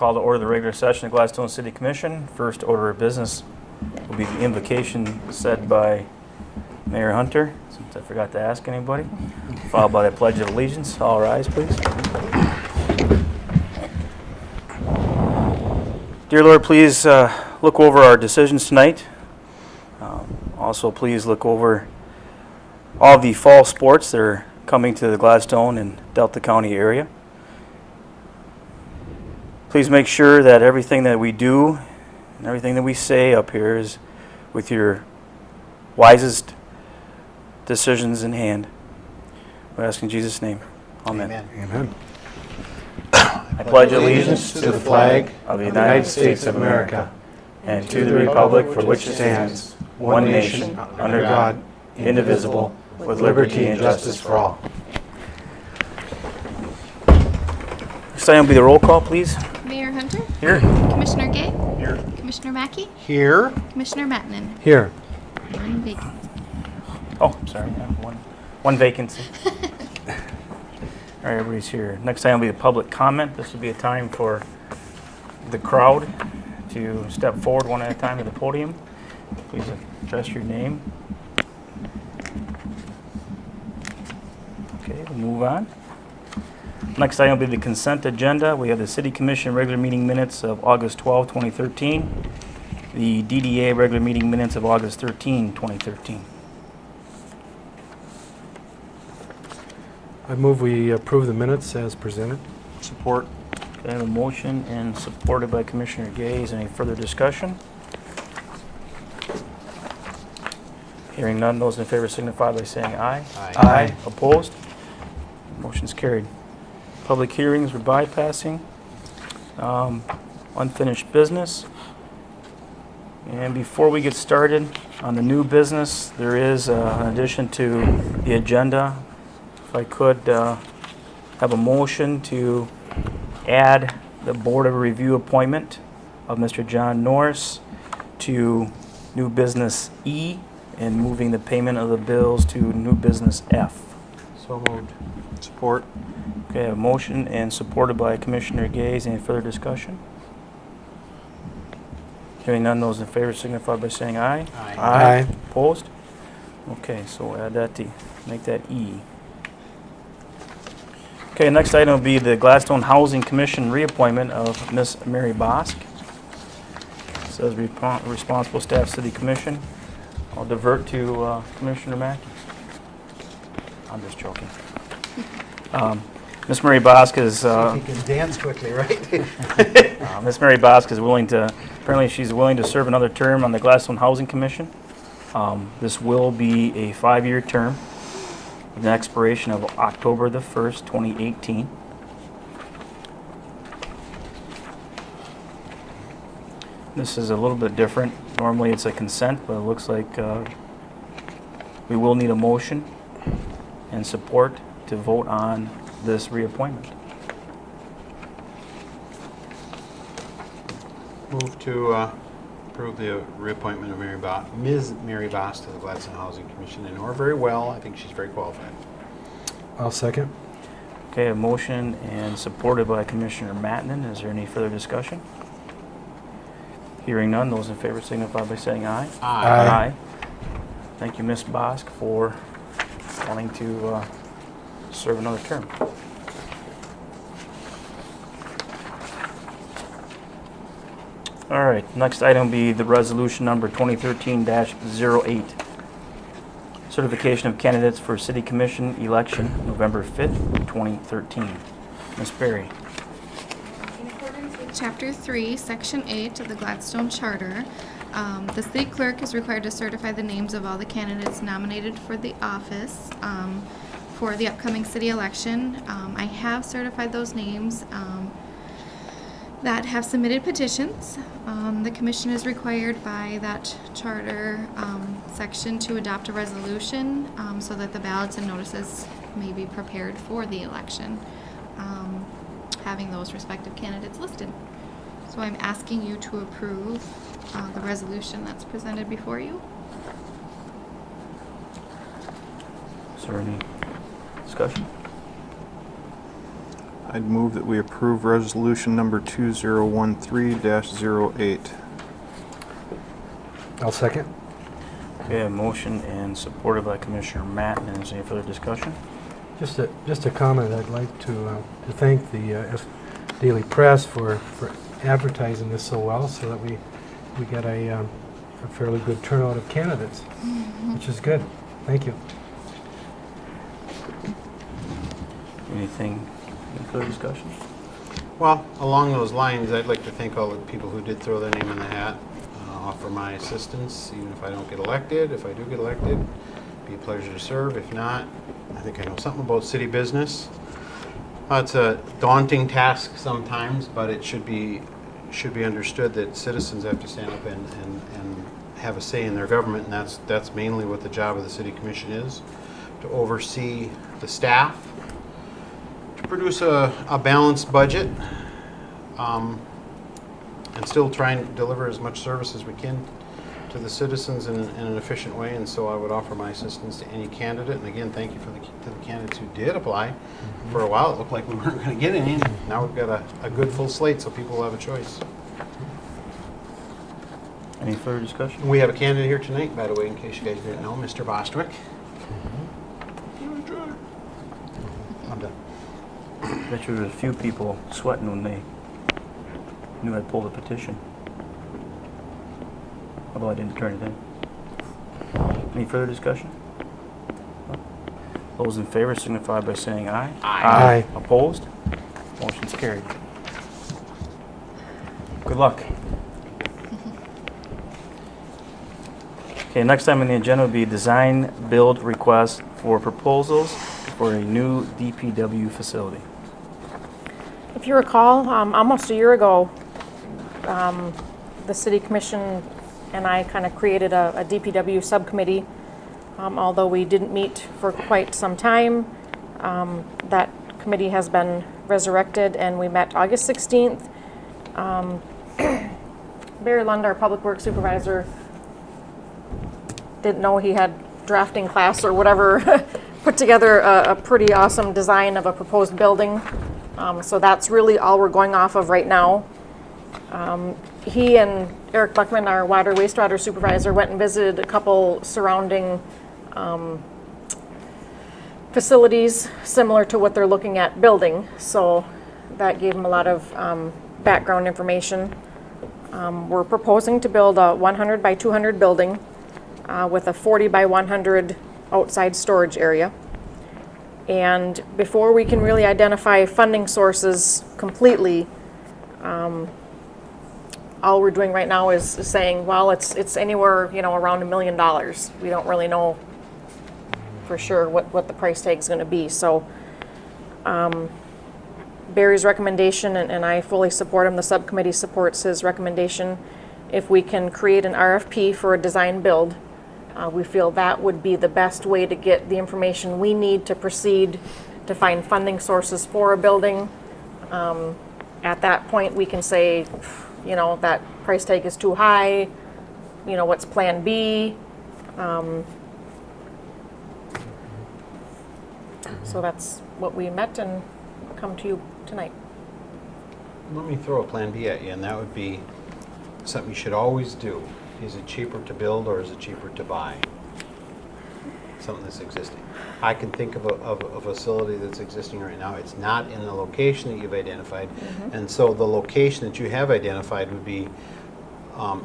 Call to order the regular session of Gladstone City Commission. First order of business will be the invocation said by Mayor Hunter, since I forgot to ask anybody, followed by the Pledge of Allegiance. All rise, please. Dear Lord, please look over our decisions tonight. Also, please look over all the fall sports that are coming to the Gladstone and Delta County area. Please make sure that everything that we do and everything that we say up here is with your wisest decisions in hand. We ask in Jesus' name. Amen. Amen. I pledge allegiance to the flag of the United States of America and to the republic for which it stands, one nation, under God, indivisible, with liberty and justice for all. Next item will be the roll call, please. Mayor Hunter? Here. Commissioner Gay? Here. Commissioner Mackey? Here. Commissioner Mattinen? Here. One vacancy. Oh, sorry. Yeah, one vacancy. All right, everybody's here. Next item will be the public comment. This will be a time for the crowd to step forward one at a time to the podium. Please address your name. Okay, we'll move on. Next item will be the consent agenda. We have the City Commission regular meeting minutes of August 12, 2013. The DDA regular meeting minutes of August 13, 2013. I move we approve the minutes as presented. Support. Okay, I have a motion and supported by Commissioner Gay. Is there any further discussion? Hearing none, those in favor signify by saying aye. Aye. Opposed? Motion's carried. Public hearings we're bypassing. Unfinished business. And before we get started on the new business, there is an addition to the agenda. If I could have a motion to add the Board of Review appointment of Mr. John Norris to new business E and moving the payment of the bills to new business F. So moved. Support. Okay, a motion and supported by Commissioner Gaze. Any further discussion? Hearing none, those in favor signify by saying aye. Aye. Opposed? Okay, so we'll add that to make that E. Okay, next item will be the Gladstone Housing Commission reappointment of Miss Mary Bosk. It says responsible staff City Commission. I'll divert to Commissioner Mackey. I'm just joking. Miss Mary Bosk is You can dance quickly, right? Miss Mary Bosk is willing to. Apparently, she's willing to serve another term on the Gladstone Housing Commission. This will be a 5-year term with an expiration of October the 1st, 2018. This is a little bit different. Normally, it's a consent, but it looks like we will need a motion and support to vote on this reappointment. Move to approve the reappointment of Ms. Mary Boss to the Gladstone Housing Commission. I know her very well. I think she's very qualified. I'll second. Okay, a motion and supported by Commissioner Mattinen. Is there any further discussion? Hearing none, those in favor signify by saying aye. Aye. Thank you, Ms. Bosk, for wanting to serve another term. All right, next item will be the resolution number 2013-08. Certification of candidates for City Commission election, November 5th, 2013. Ms. Berry. In accordance with Chapter 3, Section 8 of the Gladstone Charter, the city clerk is required to certify the names of all the candidates nominated for the office for the upcoming city election. I have certified those names that have submitted petitions. The commission is required by that charter section to adopt a resolution so that the ballots and notices may be prepared for the election, having those respective candidates listed. So I'm asking you to approve the resolution that's presented before you. Is there any discussion? I'd move that we approve resolution number 2013-08. I'll second. Okay, a motion and supported by Commissioner Matt. And is there any further discussion? Just a comment. I'd like to thank the Daily Press for advertising this so well, so that we get a fairly good turnout of candidates, which is good. Thank you. Any further discussion? Well, along those lines, I'd like to thank all the people who did throw their name in the hat, offer my assistance, even if I don't get elected. If I do get elected, it'd be a pleasure to serve. If not, I think I know something about city business. It's a daunting task sometimes, but it should be understood that citizens have to stand up and have a say in their government, and that's mainly what the job of the city commission is, to oversee the staff, to produce a balanced budget, and still try and deliver as much service as we can to the citizens in an efficient way. And so I would offer my assistance to any candidate. And again, thank you to the candidates who did apply. For a while, it looked like we weren't going to get any. Now we've got a good full slate, so people will have a choice. Any further discussion? We have a candidate here tonight, by the way, in case you guys didn't know, Mr. Bostwick. I'm done. I bet you there's a few people sweating when they knew I pulled a petition. Although I didn't turn it in. Any further discussion? Those in favor signify by saying aye. Aye. Opposed? Motion's carried. Good luck. Okay, next time on the agenda will be design build request for proposals for a new DPW facility. If you recall, almost a year ago, the City Commission and I kind of created a DPW subcommittee. Although we didn't meet for quite some time, that committee has been resurrected, and we met August 16th. Barry Lund, our Public Works Supervisor, didn't know he had drafting class or whatever, put together a pretty awesome design of a proposed building. So that's really all we're going off of right now. He and Eric Buckman, our water wastewater supervisor, went and visited a couple surrounding facilities similar to what they're looking at building. So that gave them a lot of background information. We're proposing to build a 100 by 200 building with a 40 by 100 outside storage area. And before we can really identify funding sources completely, all we're doing right now is saying, well, it's anywhere, around $1 million. We don't really know for sure what the price tag is going to be. So Barry's recommendation, and I fully support him, the subcommittee supports his recommendation. If we can create an RFP for a design build, we feel that would be the best way to get the information we need to proceed to find funding sources for a building. At that point, we can say, that price tag is too high, what's plan B? So that's what we met and come to you tonight. Let me throw a plan B at you, and that would be something you should always do. Is it cheaper to build or is it cheaper to buy? Something that's existing. I can think of a facility that's existing right now. It's not in the location that you've identified. And so the location that you have identified would be,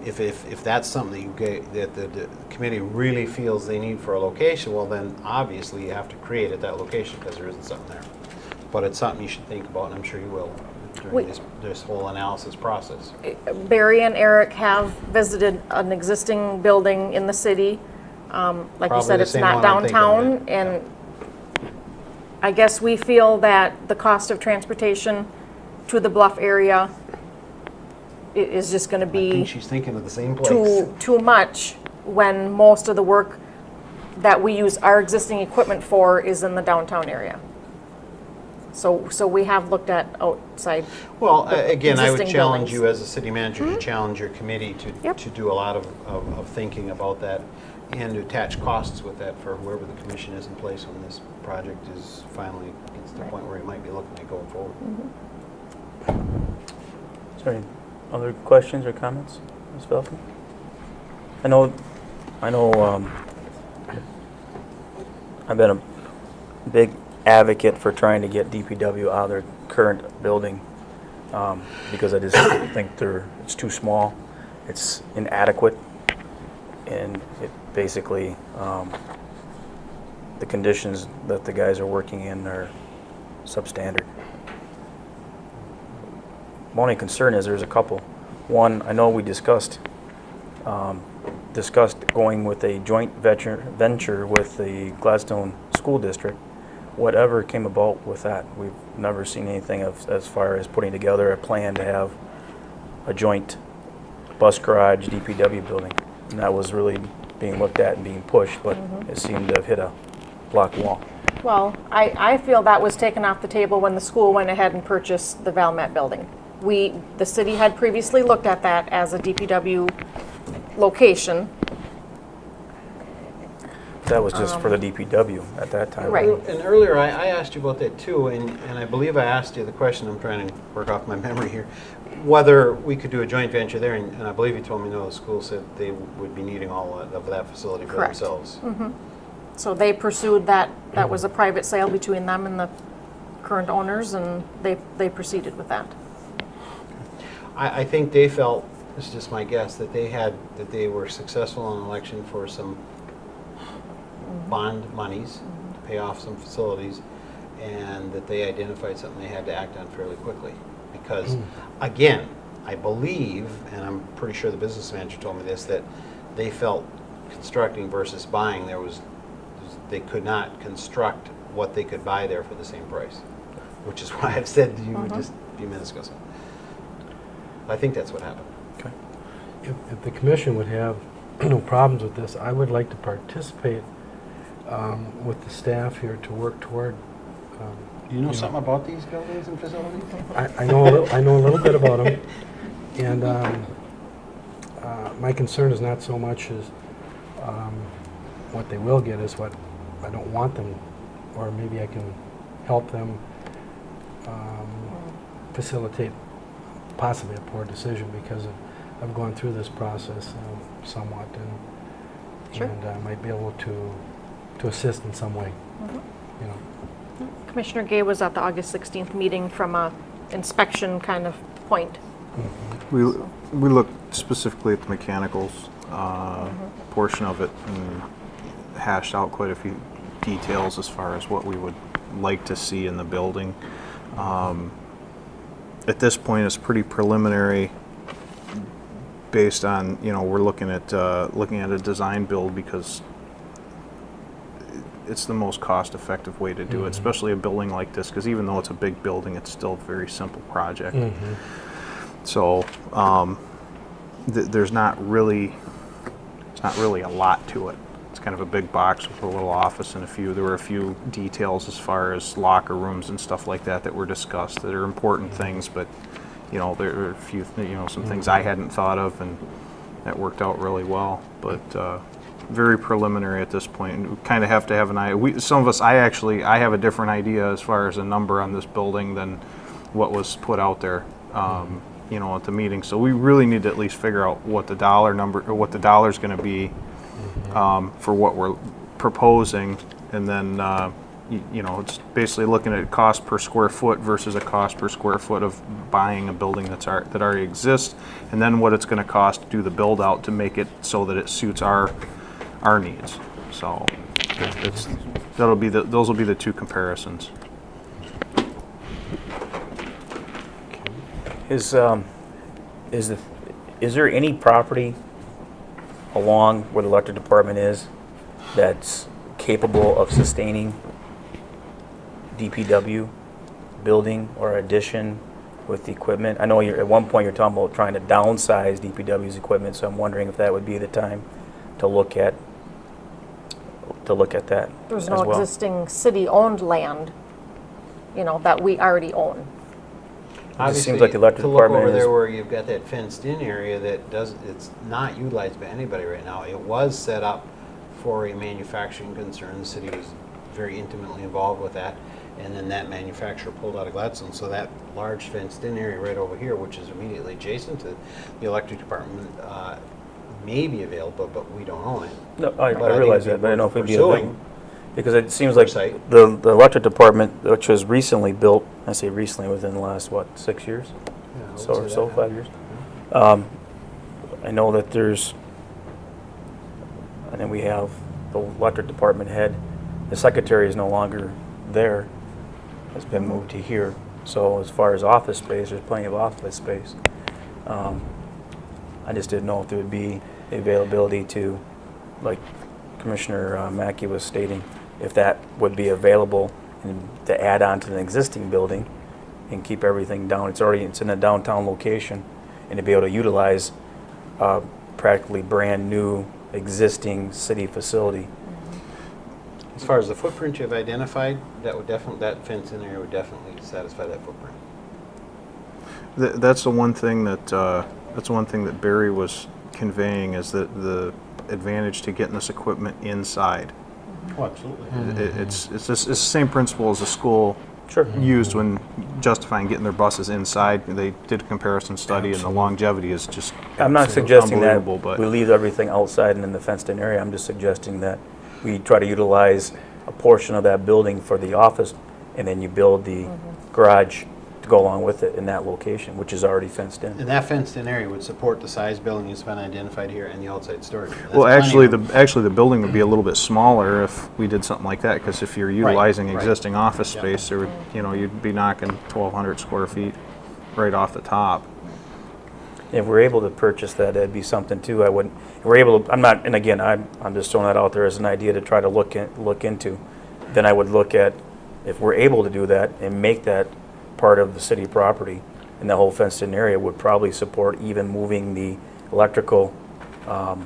if that's something that the committee really feels they need for a location, well then obviously you have to create at that location because there isn't something there. But it's something you should think about, and I'm sure you will during this whole analysis process. Barry and Eric have visited an existing building in the city. Like you said, it's not downtown, and I guess we feel that the cost of transportation to the Bluff area is just going to I think be she's thinking of the same place. too much when most of the work that we use our existing equipment for is in the downtown area. So we have looked at outside. Well, again, I would existing challenge buildings. you as a city manager to challenge your committee to do a lot of thinking about that. And to attach costs with that for whoever the commission is in place when this project is finally gets to the point where you might be looking at going forward. Is there any other questions or comments, Ms. Falcon? I know, I've been a big advocate for trying to get DPW out of their current building because I just think it's too small, it's inadequate, and it basically, the conditions that the guys are working in are substandard. My only concern is there's a couple. One, I know we discussed going with a joint venture with the Gladstone School District. Whatever came about with that, we've never seen anything as far as putting together a plan to have a joint bus garage DPW building. And that was really being looked at and being pushed, but it seemed to have hit a block wall. Well, I feel that was taken off the table when the school went ahead and purchased the Valmet building. The city had previously looked at that as a DPW location. That was just for the DPW at that time. Right. And earlier, I asked you about that too, and I believe I asked you the question, I'm trying to work off my memory here, whether we could do a joint venture there, and I believe you told me no, the school said they would be needing all of that facility for Correct. themselves. So they pursued that. That was a private sale between them and the current owners, and they proceeded with that. I think they felt, this is just my guess, that they were successful in an election for some bond monies to pay off some facilities, and that they identified something they had to act on fairly quickly. Because, again, I believe, and I'm pretty sure the business manager told me this, that they felt constructing versus buying, they could not construct what they could buy there for the same price, which is why I've said to you just a few minutes ago. So I think that's what happened. Okay. If the commission would have no problems with this, I would like to participate with the staff here to work toward. Do you know something about these buildings and facilities? I know a little bit about them, and my concern is not so much as what they will get, is what I don't want them, or maybe I can help them facilitate possibly a poor decision, because I've gone through this process somewhat, and Sure. and might be able to assist in some way. You know. Commissioner Gay was at the August 16th meeting from a inspection kind of point. We looked specifically at the mechanicals portion of it and hashed out quite a few details as far as what we would like to see in the building. At this point, it's pretty preliminary based on, we're looking at a design build because it's the most cost-effective way to do it, especially a building like this, because even though it's a big building, it's still a very simple project. So there's not really a lot to it. It's kind of a big box with a little office and there were a few details as far as locker rooms and stuff like that were discussed that are important things, but there are a few some things I hadn't thought of, and that worked out really well. But very preliminary at this point, and we kind of have to have an idea. Some of us, I have a different idea as far as a number on this building than what was put out there, at the meeting. So we really need to at least figure out what the dollar number, or what the dollar's going to be for what we're proposing, and then it's basically looking at cost per square foot versus a cost per square foot of buying a building that already exists, and then what it's going to cost to do the build out to make it so that it suits our needs. So those will be the two comparisons. Is there any property along where the electric department is that's capable of sustaining DPW building or addition with the equipment? I know at one point you're talking about trying to downsize DPW's equipment, so I'm wondering if that would be the time to look at that. There's as no well. existing city-owned land, that we already own. Obviously, seems like the electric to look department over is- there where you've got that fenced-in area it's not utilized by anybody right now. It was set up for a manufacturing concern. The city was very intimately involved with that. And then that manufacturer pulled out of Gladstone. So that large fenced-in area right over here, which is immediately adjacent to the electric department, may be available, but we don't own it. No, But I I think realize it'd that, but I don't know if it'd be pursuing. available. Because it seems like Oversight. the electric department, which was recently built, I say recently, within the last, what, 6 years? Yeah, I would So, say or that so, now. 5 years? I know that I think we have the electric department head, the secretary is no longer there, has been moved to here. So as far as office space, there's plenty of office space. I just didn't know if there would be the availability to, like Commissioner Mackey was stating, if that would be available and to add on to the existing building and keep everything down. It's in a downtown location, and to be able to utilize practically brand new existing city facility. As far as the footprint you've identified, that fence in there would definitely satisfy that footprint. That's the one thing that Barry was conveying, is that the advantage to getting this equipment inside. Oh, absolutely. It's the same principle as the school Sure. used when justifying getting their buses inside. They did a comparison study, and the longevity is just I'm not absolute- suggesting that unbelievable. But we leave everything outside and in the fenced-in area. I'm just suggesting that we try to utilize a portion of that building for the office, and then you build the garage to go along with it in that location, which is already fenced in. And that fenced-in area would support the size building that's been identified here and the outside storage. That's well, plenty actually, of- the building would be a little bit smaller if we did something like that. Because if you're utilizing right. existing office Yep. space, there would, you'd be knocking 1,200 square feet right off the top. If we're able to purchase that, that'd be something too. We're able to, I'm not, and again, I'm just throwing that out there as an idea to try to look into. Then I would look at, if we're able to do that and make that part of the city property, and the whole fenced-in area would probably support even moving the electrical, not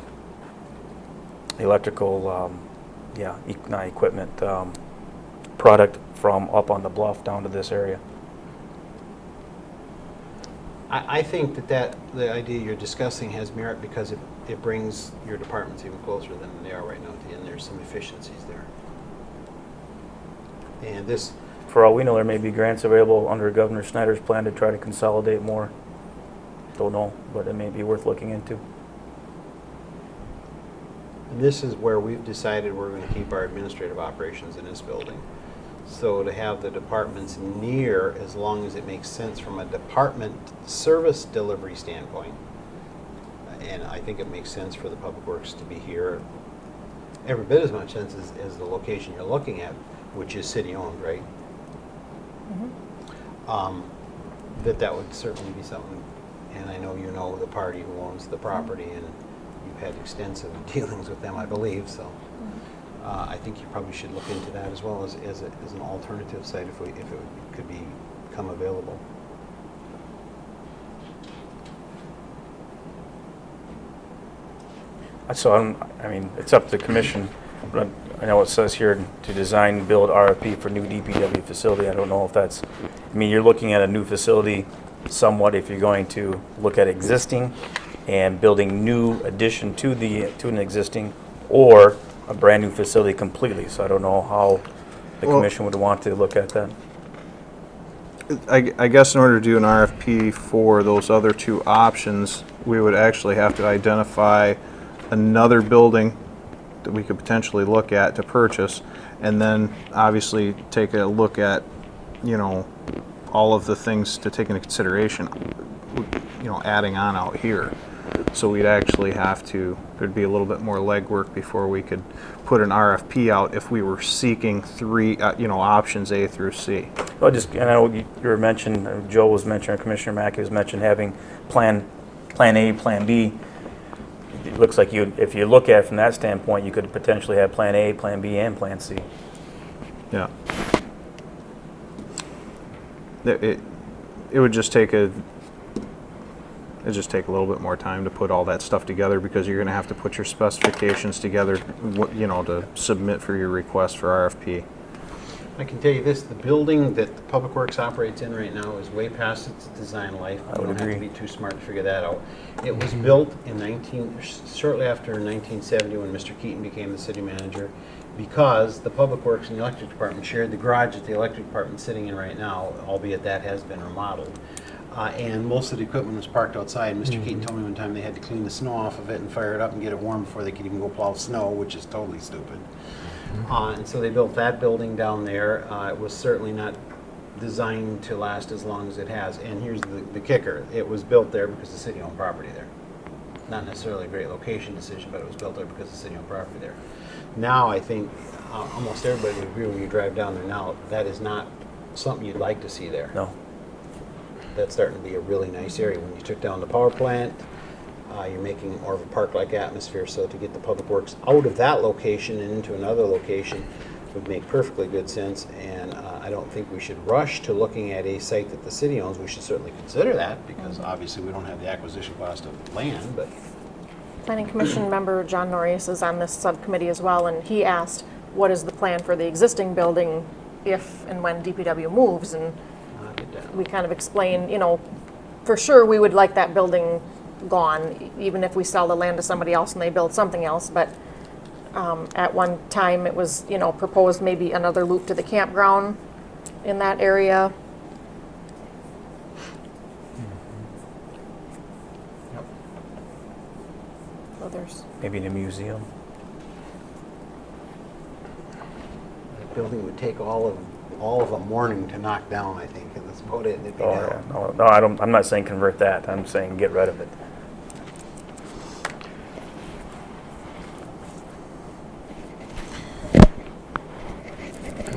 equipment, product from up on the bluff down to this area. I think that the idea you're discussing has merit because it brings your departments even closer than they are right now, and there's some efficiencies there. And this, For all we know, there may be grants available under Governor Snyder's plan to try to consolidate more. Don't know, but it may be worth looking into. and this is where we've decided we're going to keep our administrative operations in this building. So to have the departments near, as long as it makes sense from a department service delivery standpoint, and I think it makes sense for the Public Works to be here every bit as much sense as the location you're looking at, which is city-owned, right? That would certainly be something, and I know you know the party who owns the property, and you've had extensive dealings with them, I believe, so I think you probably should look into that as well as an alternative site if it could become available. So, it's up to the commission, but I know it says here to design, build RFP for new DPW facility. I don't know if that's, you're looking at a new facility somewhat if you're going to look at existing and building new addition to an existing, or a brand new facility completely. So I don't know how the Well- commission would want to look at that. I guess in order to do an RFP for those other two options, we would actually have to identify another building that we could potentially look at to purchase, and then obviously take a look at, all of the things to take into consideration, adding on out here. So we'd actually there'd be a little bit more legwork before we could put an RFP out if we were seeking three, options A through C. Well, I know you were mentioning, Joe was mentioning, Commissioner Mackey was mentioning having plan A, plan B. It looks like if you look at it from that standpoint, you could potentially have plan A, plan B, and plan C. Yeah. It would just take a little bit more time to put all that stuff together, because you're going to have to put your specifications together, to submit for your request for RFP. I can tell you this, the building that the Public Works operates in right now is way past its design life. I You would don't have to agree. be too smart to figure that out. It was built in shortly after 1970 when Mr. Keaton became the city manager, because the Public Works and the Electric Department shared the garage that the Electric Department's sitting in right now, albeit that has been remodeled. And most of the equipment was parked outside. Mr. Keaton told me one time they had to clean the snow off of it and fire it up and get it warm before they could even go plow snow, which is totally stupid. And so they built that building down there. It was certainly not designed to last as long as it has. And here's the kicker. It was built there because the city owned property there. Not necessarily a great location decision, but it was built there because the city owned property there. Now I think almost everybody would agree when you drive down there now, that is not something you'd like to see there. No. That's starting to be a really nice area. When you took down the power plant, you're making more of a park-like atmosphere, so to get the Public Works out of that location and into another location would make perfectly good sense, and I don't think we should rush to looking at a site that the city owns. We should certainly consider that, because obviously we don't have the acquisition cost of land, but Planning Commission member John Norris is on this subcommittee as well, and he asked, what is the plan for the existing building if and when DPW moves? And knock it down. we kind of explained, for sure we would like that building gone, even if we sell the land to somebody else and they build something else. But at one time it was, proposed maybe another loop to the campground in that area. So there's, Maybe in a museum. That building would take all of a morning to knock down, I think, and that's about it. It'd be Oh, down. yeah. No, I'm not saying convert that. I'm saying get rid of it.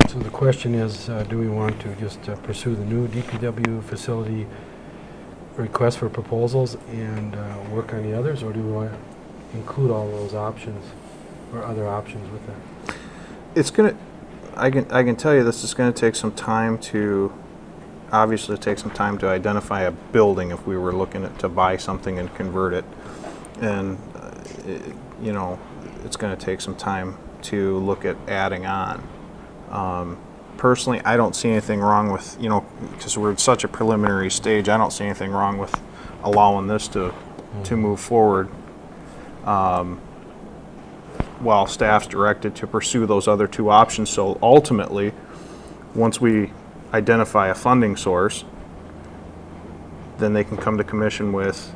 So the question is, do we want to just pursue the new DPW facility request for proposals and work on the others, or do we want to include all those options or other options with that? It's gonna, I can tell you this is gonna take some time to, obviously take some time to identify a building if we were looking to buy something and convert it. And, it's gonna take some time to look at adding on. Personally, I don't see anything wrong with, because we're at such a preliminary stage, I don't see anything wrong with allowing this to move forward. While staff's directed to pursue those other two options. So ultimately, once we identify a funding source, then they can come to commission with,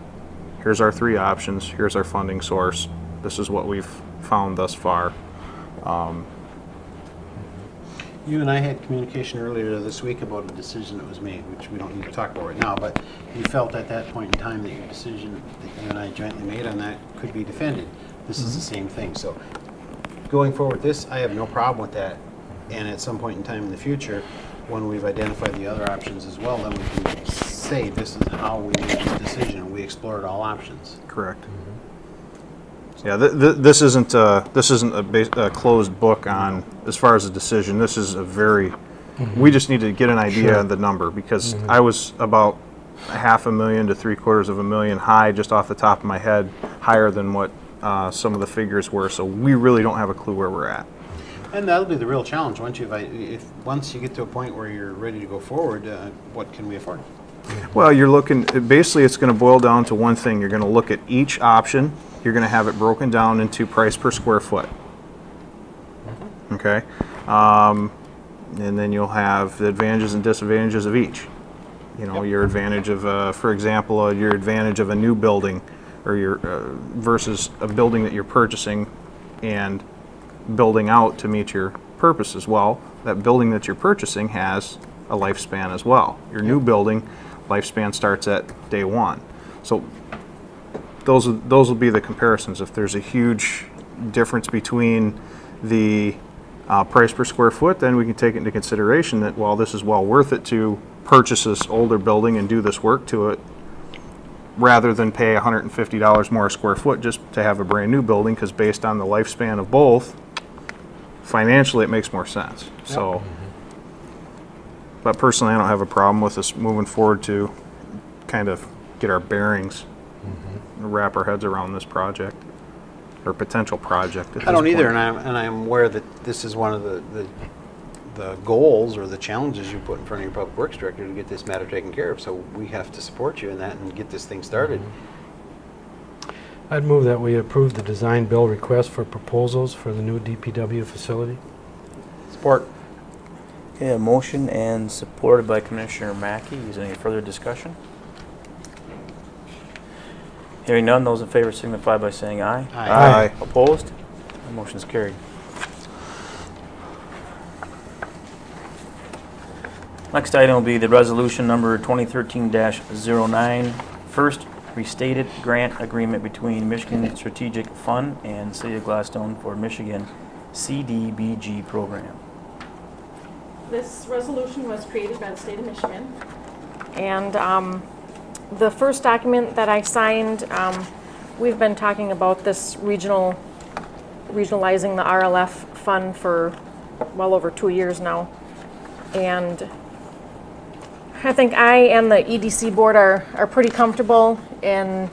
here's our three options, here's our funding source, this is what we've found thus far. You and I had communication earlier this week about a decision that was made, which we don't need to talk about right now, but you felt at that point in time that your decision that you and I jointly made on that could be defended. This is the same thing. So going forward with this, I have no problem with that. And at some point in time in the future, when we've identified the other options as well, then we can say this is how we made this decision. We explored all options. Correct. Yeah, this isn't a closed book on, as far as a decision. This is a very, we just need to get an idea of the number, because I was about $500,000 to $750,000 high just off the top of my head, higher than what some of the figures were. So we really don't have a clue where we're at. And that'll be the real challenge. Once you get to a point where you're ready to go forward, what can we afford? Well, you're looking, basically it's going to boil down to one thing. You're going to look at each option. You're going to have it broken down into price per square foot. Okay? And then you'll have the advantages and disadvantages of each. Your advantage of, for example, your advantage of a new building, or your versus a building that you're purchasing and building out to meet your purposes. Well, that building that you're purchasing has a lifespan as well. Your new building, lifespan starts at day one. So those will be the comparisons. If there's a huge difference between the price per square foot, then we can take into consideration that, well, this is well worth it to purchase this older building and do this work to it, rather than pay $150 more a square foot just to have a brand new building, because based on the lifespan of both, financially it makes more sense. So, but personally, I don't have a problem with us moving forward to kind of get our bearings, wrap our heads around this project, or potential project. I don't either, and I'm aware that this is one of the the goals or the challenges you put in front of your public works director to get this matter taken care of. So we have to support you in that and get this thing started. I'd move that we approve the design build request for proposals for the new DPW facility. Support. Okay, a motion and supported by Commissioner Mackey. Is there any further discussion? Hearing none, those in favor signify by saying aye. Aye. Opposed? The motion's carried. Next item will be the resolution number 2013-09, first restated grant agreement between Michigan Strategic Fund and City of Gladstone for Michigan CDBG program. This resolution was created by the state of Michigan. And the first document that I signed, we've been talking about this regionalizing the RLF fund for well over 2 years now. And I think I and the EDC board are pretty comfortable in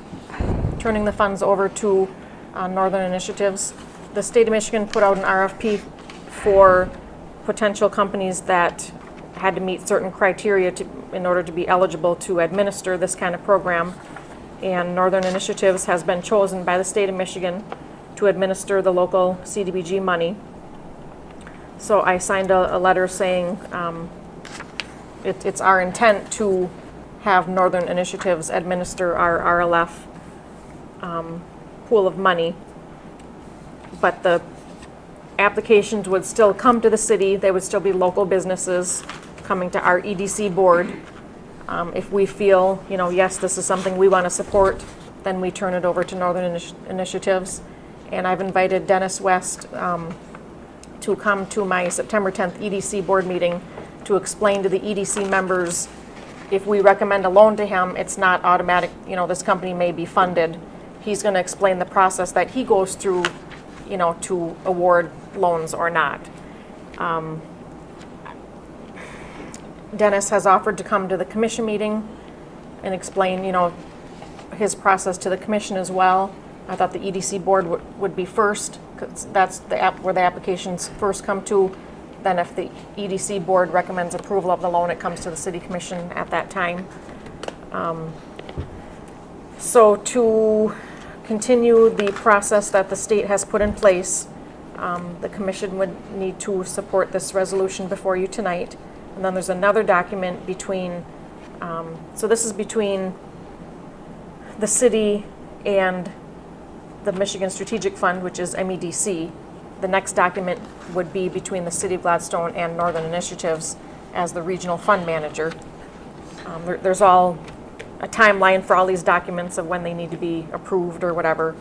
turning the funds over to Northern Initiatives. The state of Michigan put out an RFP for potential companies that had to meet certain criteria in order to be eligible to administer this kind of program. And Northern Initiatives has been chosen by the state of Michigan to administer the local CDBG money. So I signed a letter saying it's our intent to have Northern Initiatives administer our RLF pool of money. But the applications would still come to the city. They would still be local businesses coming to our EDC board. If we feel, yes, this is something we want to support, then we turn it over to Northern Initiatives. And I've invited Dennis West to come to my September 10th EDC board meeting to explain to the EDC members, if we recommend a loan to him, it's not automatic, this company may be funded. He's going to explain the process that he goes through, to award loans or not. Dennis has offered to come to the commission meeting and explain, his process to the commission as well. I thought the EDC board would be first, because that's where the applications first come to. Then if the EDC board recommends approval of the loan, it comes to the city commission at that time. So to continue the process that the state has put in place, the commission would need to support this resolution before you tonight. And then there's another document between, so this is between the city and the Michigan Strategic Fund, which is MEDC. The next document would be between the City of Gladstone and Northern Initiatives as the regional fund manager. There's all a timeline for all these documents of when they need to be approved or whatever.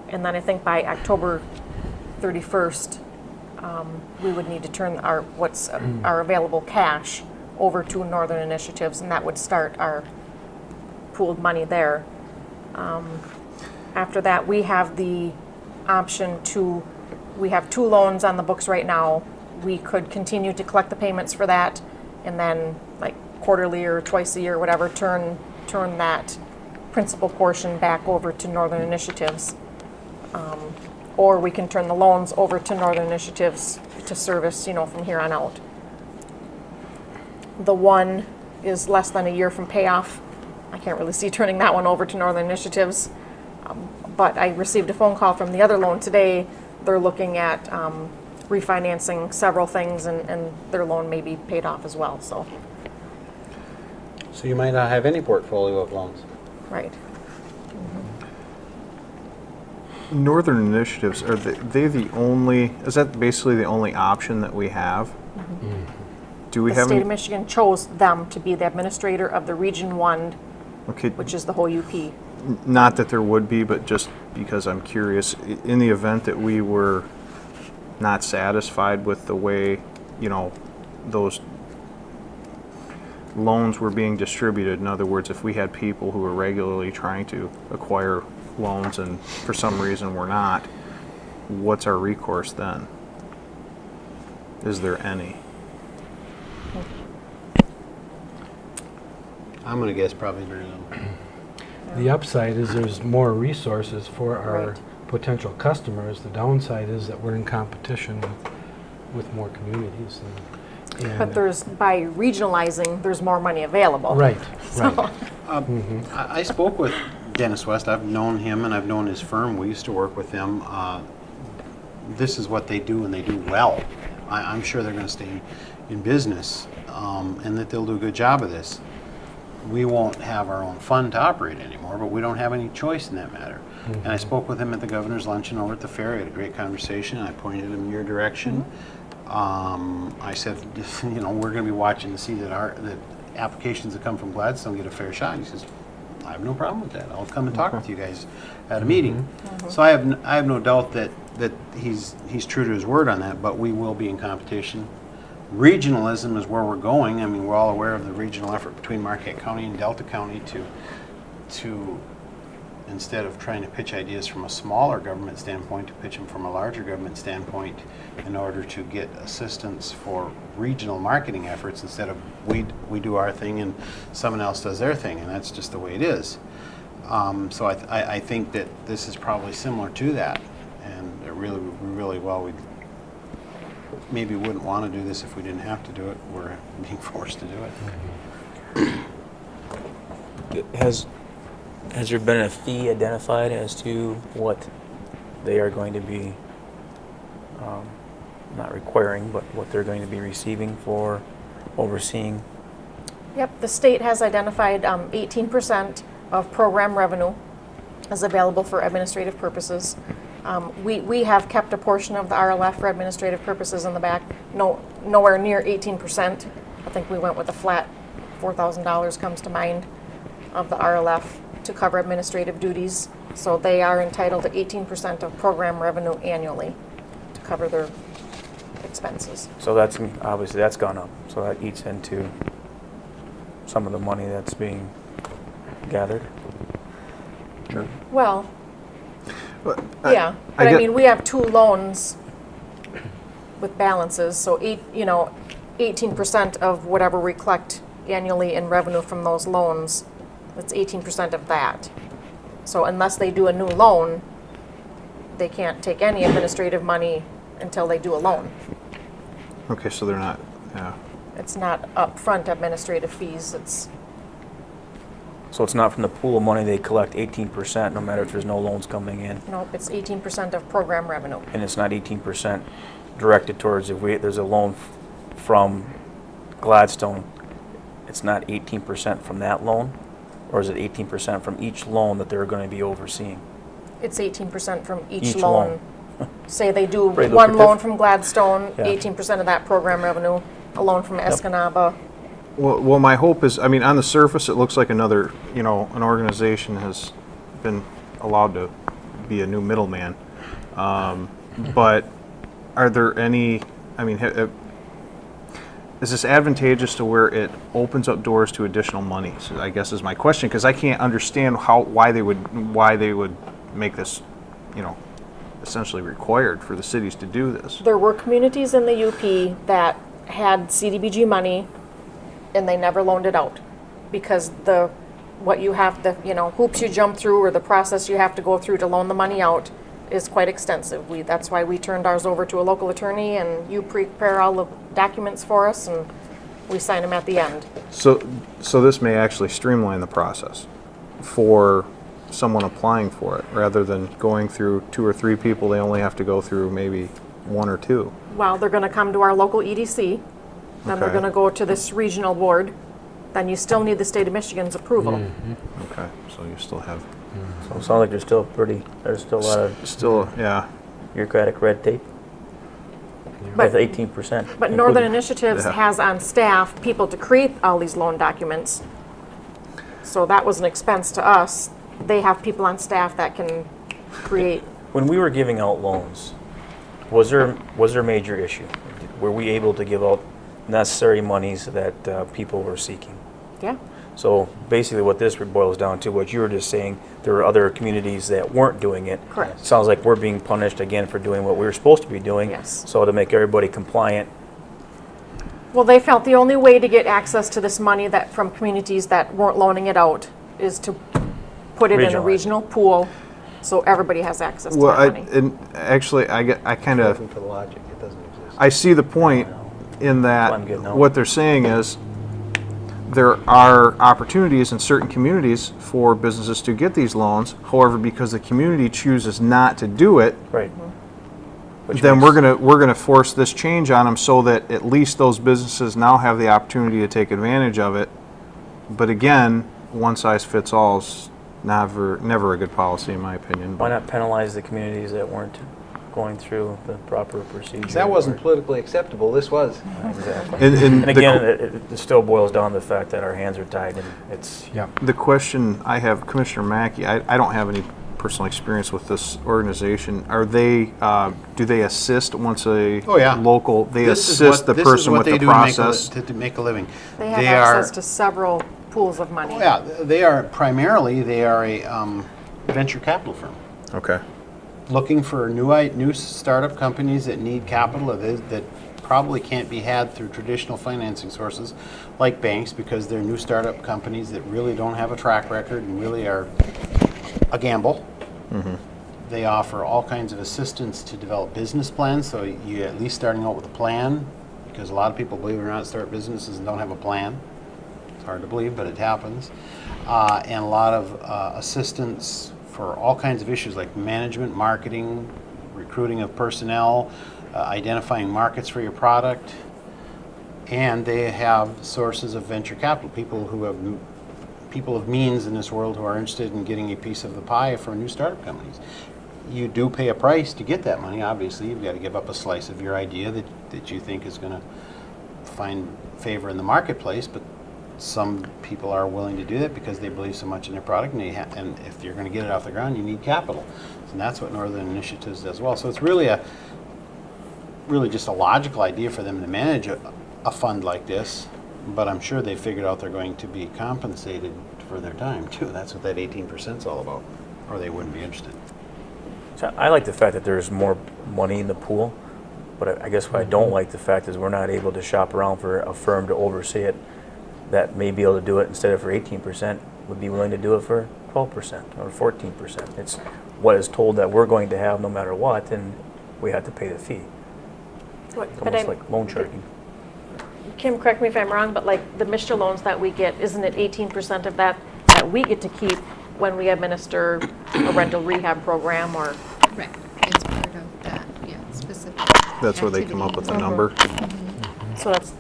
And then I think by October 31st, we would need to turn our available cash over to Northern Initiatives, and that would start our pooled money there. After that, we have the option to, we have 2 loans on the books right now. We could continue to collect the payments for that, and then like quarterly or twice a year, whatever, turn that principal portion back over to Northern Initiatives. Or we can turn the loans over to Northern Initiatives to service, from here on out. The one is less than a year from payoff. I can't really see turning that one over to Northern Initiatives. But I received a phone call from the other loan today. They're looking at refinancing several things, and their loan may be paid off as well. So You might not have any portfolio of loans. right. Northern Initiatives, are they the only, is that basically the only option that we have? Do we The have state any? of Michigan chose them to be the administrator of the Region 1, Okay, which is the whole UP. not that there would be, but just because I'm curious, in the event that we were not satisfied with the way, those loans were being distributed, in other words, if we had people who were regularly trying to acquire loans and for some reason we're not, what's our recourse then? Is there any? I'm going to guess probably very little. The upside is there's more resources for our Right. potential customers. The downside is that we're in competition with more communities. But there's, by regionalizing, there's more money available. Right, So- right. I spoke with Dennis West. I've known him and I've known his firm. We used to work with them. This is what they do, and they do well. I'm sure they're going to stay in business, and that they'll do a good job of this. We won't have our own fund to operate anymore, but we don't have any choice in that matter. And I spoke with him at the governor's luncheon over at the fair. I had a great conversation. I pointed him in your direction. I said, you know, we're going to be watching to see that that applications that come from Gladstone get a fair shot. He says, I have no problem with that. I'll come and talk with you guys at a meeting. So I have no doubt that he's true to his word on that, but we will be in competition. Regionalism is where we're going. I mean, we're all aware of the regional effort between Marquette County and Delta County to instead of trying to pitch ideas from a smaller government standpoint, to pitch them from a larger government standpoint in order to get assistance for regional marketing efforts instead of we do our thing and someone else does their thing, and that's just the way it is. So I think that this is probably similar to that, and it really well we maybe wouldn't want to do this if we didn't have to do it. We're being forced to do it. Has there been a fee identified as to what they are going to be, not requiring, but what they're going to be receiving for overseeing? Yep, the state has identified 18% of program revenue is available for administrative purposes. We have kept a portion of the RLF for administrative purposes in the back, nowhere near 18%. I think we went with a flat $4,000 comes to mind of the RLF to cover administrative duties. So they are entitled to 18% of program revenue annually to cover their expenses. So that's, obviously that's gone up, so that eats into some of the money that's being gathered. Well, But yeah, but I mean, we have 2 loans with balances, so 18% of whatever we collect annually in revenue from those loans, that's 18% of that. So unless they do a new loan, they can't take any administrative money until they do a loan. Okay, so they're not, yeah. It's not upfront administrative fees, it's, So it's not from the pool of money they collect 18%, no matter if there's no loans coming in, nope, it's 18% of program revenue. and it's not 18% directed towards if there's a loan from Gladstone, it's not 18% from that loan, or is it 18% from each loan that they're going to be overseeing? It's 18% from each Each loan. Say they do Pretty one lucrative. loan from Gladstone, Yeah. 18% of that program revenue, a loan from Escanaba. Well, my hope is, I mean, on the surface, it looks like another, an organization has been allowed to be a new middleman. But are there any, I mean, is this advantageous to where it opens up doors to additional money? So I guess is my question, because I can't understand why they would make this, essentially required for the cities to do this. There were communities in the UP that had CDBG money and they never loaned it out because hoops you jump through or the process you have to go through to loan the money out is quite extensive. That's why we turned ours over to a local attorney, and you prepare all the documents for us and we sign them at the end. So this may actually streamline the process for someone applying for it, rather than going through 2 or 3 people. They only have to go through maybe 1 or 2. Well, they're going to come to our local EDC, then they're Okay. going to go to this regional board, then you still need the state of Michigan's approval. Okay, so you still have So it sounds like there's still a lot of yeah. bureaucratic red tape But- with 18%. But Northern included. Initiatives Yeah. has on staff people to create all these loan documents. So that was an expense to us. They have people on staff that can create. When we were giving out loans, was there a major issue? Were we able to give out necessary monies that people were seeking? Yeah. So basically what this boils down to, what you were just saying, there were other communities that weren't doing it. Correct. Sounds like we're being punished again for doing what we were supposed to be doing. Yes. So to make everybody compliant, Well, they felt the only way to get access to this money that from communities that weren't loaning it out is to put it in a Regionalize. regional pool so everybody has access to Well, that money. and actually, I kind of Looking for the logic, it doesn't exist. I see the point, in that I'm getting out. what they're saying is there are opportunities in certain communities for businesses to get these loans. However, because the community chooses not to do it, Right. Which then makes- we're gonna force this change on them so that at least those businesses now have the opportunity to take advantage of it. But again, one size fits all is never a good policy in my opinion. Why not penalize the communities that weren't going through the proper procedure? That wasn't politically acceptable, this was. Exactly. And And again, it still boils down to the fact that our hands are tied, and it's, Yeah. the question I have, Commissioner Mackey, I don't have any personal experience with this organization. Are they, do they assist once a Oh, yeah. local, they This is assist what- the person with the process? This is what they do to make a living. They have They access are- to several pools of money. Oh, yeah, they are a venture capital firm. Okay. Looking for new startup companies that need capital that probably can't be had through traditional financing sources like banks, because they're new startup companies that really don't have a track record and really are a gamble. They offer all kinds of assistance to develop business plans, so you at least starting out with a plan, because a lot of people, believe it or not, start businesses and don't have a plan. It's hard to believe, but it happens. And a lot of assistance for all kinds of issues like management, marketing, recruiting of personnel, identifying markets for your product. And they have sources of venture capital, people of means in this world who are interested in getting a piece of the pie for new startup companies. You do pay a price to get that money. Obviously, you've got to give up a slice of your idea that you think is going to find favor in the marketplace, but some people are willing to do that because they believe so much in their product, and if you're going to get it off the ground, you need capital. And that's what Northern Initiatives does well. So it's really just a logical idea for them to manage a fund like this, but I'm sure they figured out they're going to be compensated for their time too. That's what that 18% is all about, or they wouldn't be interested. so I like the fact that there's more money in the pool, but I guess what I don't like the fact is we're not able to shop around for a firm to oversee it that may be able to do it instead of for 18%, would be willing to do it for 12% or 14%. It's what is told that we're going to have no matter what, and we have to pay the fee. It's But almost like loan sharking. Kim, correct me if I'm wrong, but like the Mischa loans that we get, isn't it 18% of that we get to keep when we administer a rental rehab program or? Right, it's part of that, yeah, specific. That's where they come up with the activity. number. So that's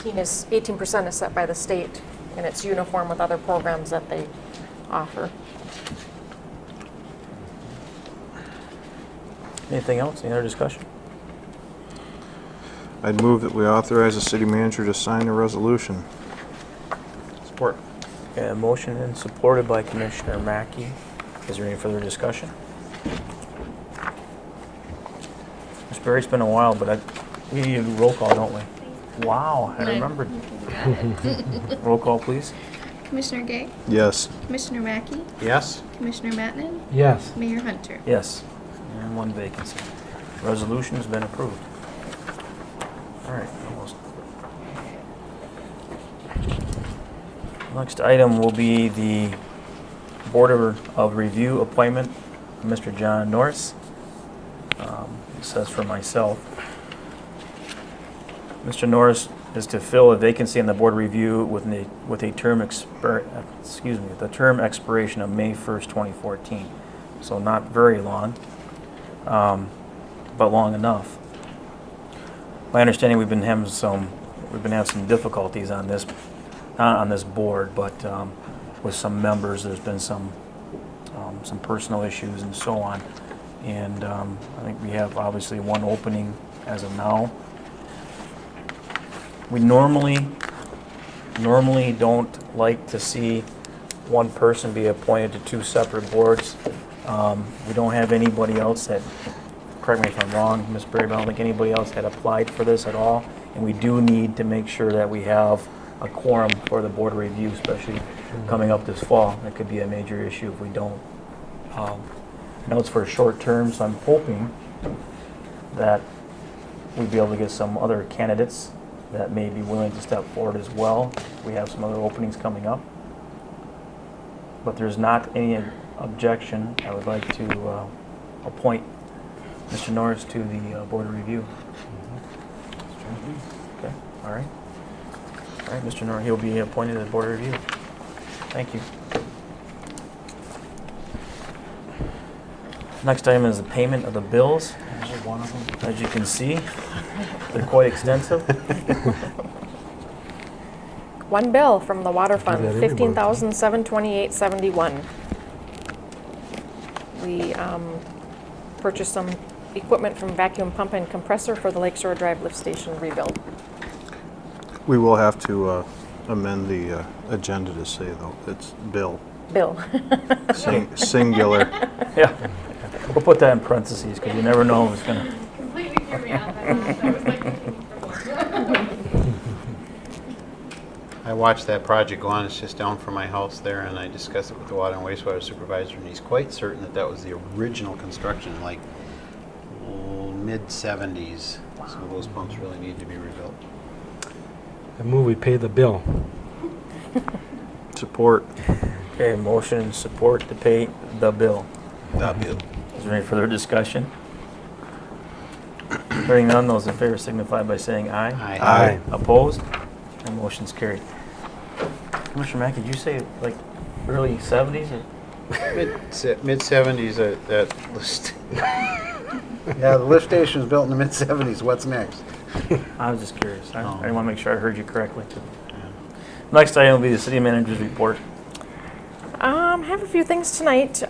18% is set by the state, and it's uniform with other programs that they offer. Anything else? Any other discussion? I'd move that we authorize the city manager to sign the resolution. Support. Okay, a motion and supported by Commissioner Mackey. Is there any further discussion? Ms. Berry, it's been a while, but we need to do roll call, don't we? Wow, I Right. remembered. Roll call, please. Commissioner Gay, Yes. Commissioner Mackey, Yes? Commissioner Mattinen, Yes. Mayor Hunter. Yes. And one vacancy. Resolution has been approved. All right, almost. Next item will be the Board of Review appointment of Mr. John Norris. It says for myself. Mr. Norris is to fill a vacancy on the Board of Review with a term the term expiration of May 1st, 2014. So not very long, but long enough. My understanding, we've been having some difficulties on this, not on this board, but with some members. There's been some personal issues and so on. And I think we have obviously one opening as of now. We normally don't like to see one person be appointed to two separate boards. We don't have anybody else that, correct me if I'm wrong, Ms. Berry, but I don't think anybody else had applied for this at all. And we do need to make sure that we have a quorum for the Board of Review, especially coming up this fall. That could be a major issue if we don't. I know it's for a short term, so I'm hoping that we'd be able to get some other candidates that may be willing to step forward as well. We have some other openings coming up. But there's not any objection. I would like to appoint Mr. Norris to the Board of Review. Okay. All right. All right, Mr. Norton, he'll be appointed to the Board of Review. Thank you. Next item is the payment of the bills. Is one of them? As you can see, they're quite extensive. One bill from the water that fund, every month, huh? $15,728.71. We purchased some equipment from vacuum pump and compressor for the Lakeshore Drive lift station rebuild. We will have to amend the agenda to say, though, it's bill, Bill. singular. Yeah. We'll put that in parentheses because you never know if it's going to. Completely threw me off. I was like looking for I watched that project go on. It's just down from my house there, and I discussed it with the water and wastewater supervisor, and he's quite certain that that was the original construction, like mid-70s. So those pumps really need to be rebuilt. I move we pay the bill. Support. Okay, motion and support to pay the bill. The bill. Is there any further discussion? Hearing none, those in favor signify by saying aye. Aye. Opposed? And motion's carried. Commissioner Mack, did you say like early 70s? Or? Mid-70s, that list. Yeah, the lift station was built in the mid-70s. What's next? I was just curious. I Oh. want to make sure I heard you correctly. Next item will be the city manager's report. Have a few things tonight.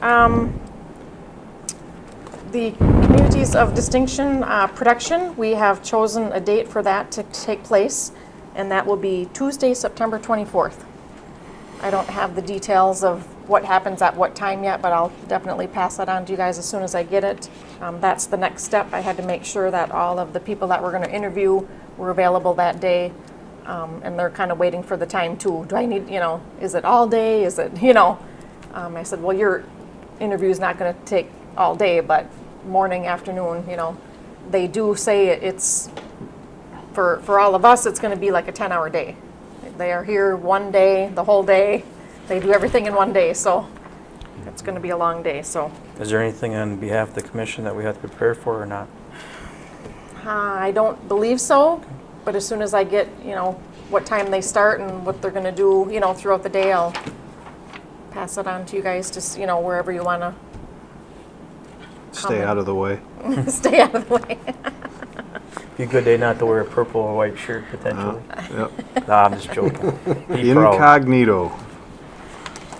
The Communities of Distinction production, we have chosen a date for that to take place, and that will be Tuesday, September 24th. I don't have the details of what happens at what time yet, but I'll definitely pass that on to you guys as soon as I get it. That's the next step. I had to make sure that all of the people that we're going to interview were available that day, and they're kind of waiting for the time too. Do I need, is it all day? Is it, I said, well, your interview is not going to take all day, but morning, afternoon, they do say it's, for all of us, it's going to be like a 10-hour day. They are here one day, the whole day. They do everything in one day, so it's going to be a long day. So Is there anything on behalf of the commission that we have to prepare for or not? I don't believe so, but as soon as I get, what time they start and what they're going to do, throughout the day, I'll pass it on to you guys to, wherever you want to Stay out of the way. stay out of the way. Be a good day not to wear a purple or white shirt potentially. Yep. Nah, I'm just joking. Be proud. Incognito.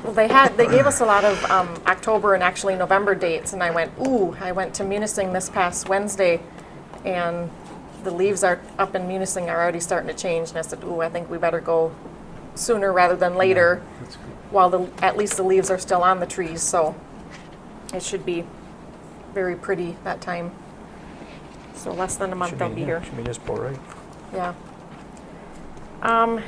Well, they gave us a lot of October and actually November dates, and I went to Munising this past Wednesday, and the leaves are up in Munising are already starting to change, and I said, I think we better go sooner rather than later, while at least the leaves are still on the trees, so it should be very pretty that time. So less than a month they'll be here. Should be just about right. Yeah.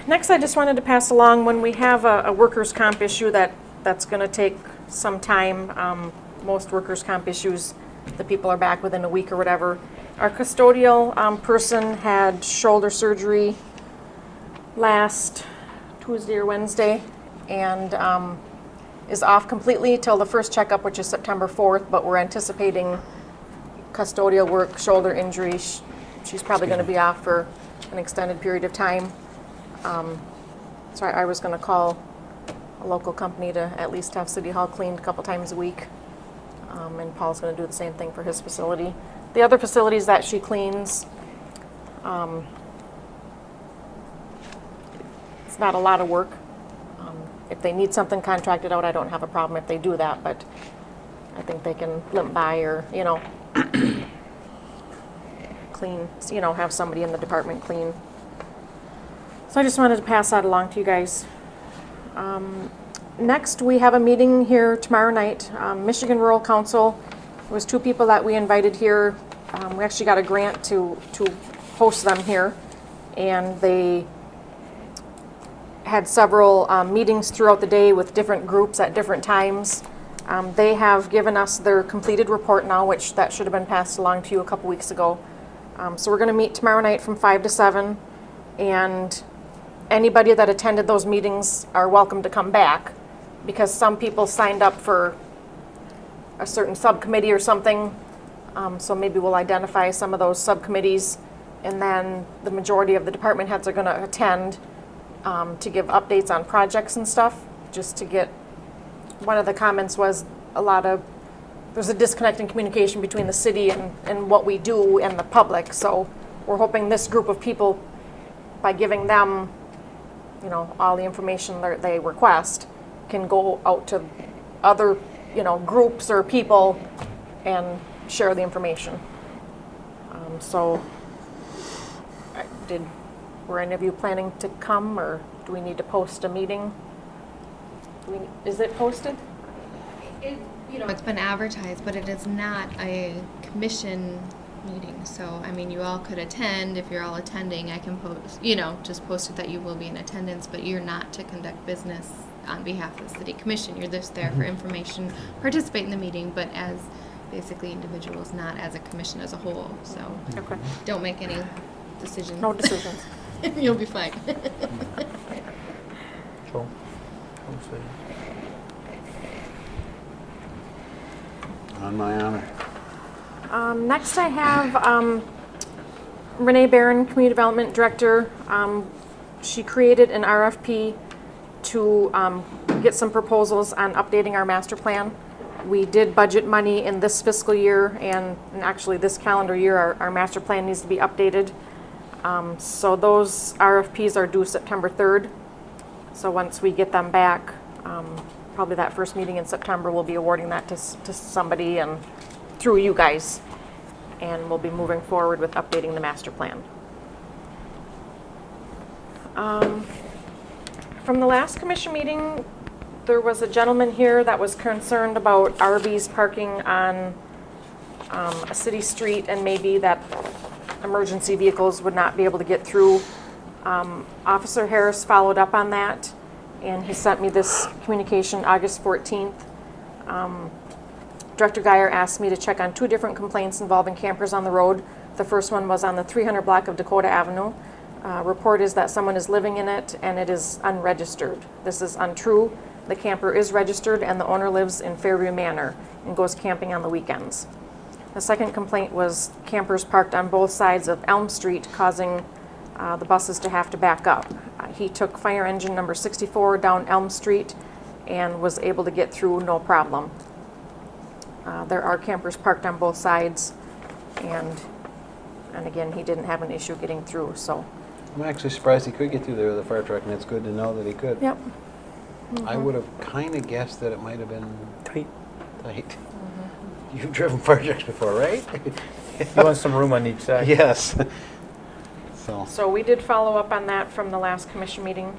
Next, I just wanted to pass along, when we have a workers' comp issue that's going to take some time, most workers' comp issues, the people are back within a week or whatever. Our custodial person had shoulder surgery last Tuesday or Wednesday, and is off completely till the first checkup, which is September 4th, but we're anticipating custodial work, shoulder injury. She's probably going to be off for an extended period of time. So I was going to call a local company to at least have City Hall cleaned a couple times a week. And Paul's going to do the same thing for his facility. The other facilities that she cleans, it's not a lot of work. If they need something contracted out, I don't have a problem if they do that, but I think they can limp by or, clean, have somebody in the department clean. So I just wanted to pass that along to you guys. Next, we have a meeting here tomorrow night. Michigan Rural Council. It was 2 people that we invited here. We actually got a grant to host them here, and they had several meetings throughout the day with different groups at different times. They have given us their completed report now, which that should have been passed along to you a couple weeks ago. So we're going to meet tomorrow night from 5 to 7, and anybody that attended those meetings are welcome to come back, because some people signed up for a certain subcommittee or something. So maybe we'll identify some of those subcommittees And then the majority of the department heads are going to attend to give updates on projects and stuff, just to get, one of the comments was there's a disconnect in communication between the city and what we do and the public. So we're hoping this group of people, by giving them, all the information that they request, can go out to other, groups or people and share the information. Were any of you planning to come, or do we need to post a meeting? Is it posted? It's been advertised, but it is not a commission meeting. So, you all could attend. If you're all attending, I can post, just post it that you will be in attendance, but you're not to conduct business on behalf of the city commission. You're just there for information, participate in the meeting, but as basically individuals, not as a commission as a whole. So Okay. don't make any decisions. No decisions. You'll be fine. Joel? On my honor. Next I have Renee Barron, Community Development Director. She created an RFP to get some proposals on updating our master plan. We did budget money in this fiscal year, and actually this calendar year, our master plan needs to be updated. So those RFPs are due September 3rd. So once we get them back, probably that first meeting in September, we'll be awarding that to somebody and through you guys. And we'll be moving forward with updating the master plan. From the last commission meeting, there was a gentleman here that was concerned about RVs parking on a city street, and maybe that emergency vehicles would not be able to get through. Officer Harris followed up on that, and he sent me this communication August 14th. Director Geyer asked me to check on 2 different complaints involving campers on the road. The first one was on the 300 block of Dakota Avenue. Report is that someone is living in it and it is unregistered. This is untrue. The camper is registered and the owner lives in Fairview Manor and goes camping on the weekends. The second complaint was campers parked on both sides of Elm Street, causing the buses to have to back up. He took fire engine number 64 down Elm Street and was able to get through no problem. There are campers parked on both sides, and again, he didn't have an issue getting through, so. I'm actually surprised he could get through there with a fire truck, and it's good to know that he could. Yep. I would have kind of guessed that it might have been Tight. tight. You've driven fire trucks before, right? You want some room on each side? Yes. So we did follow up on that from the last commission meeting,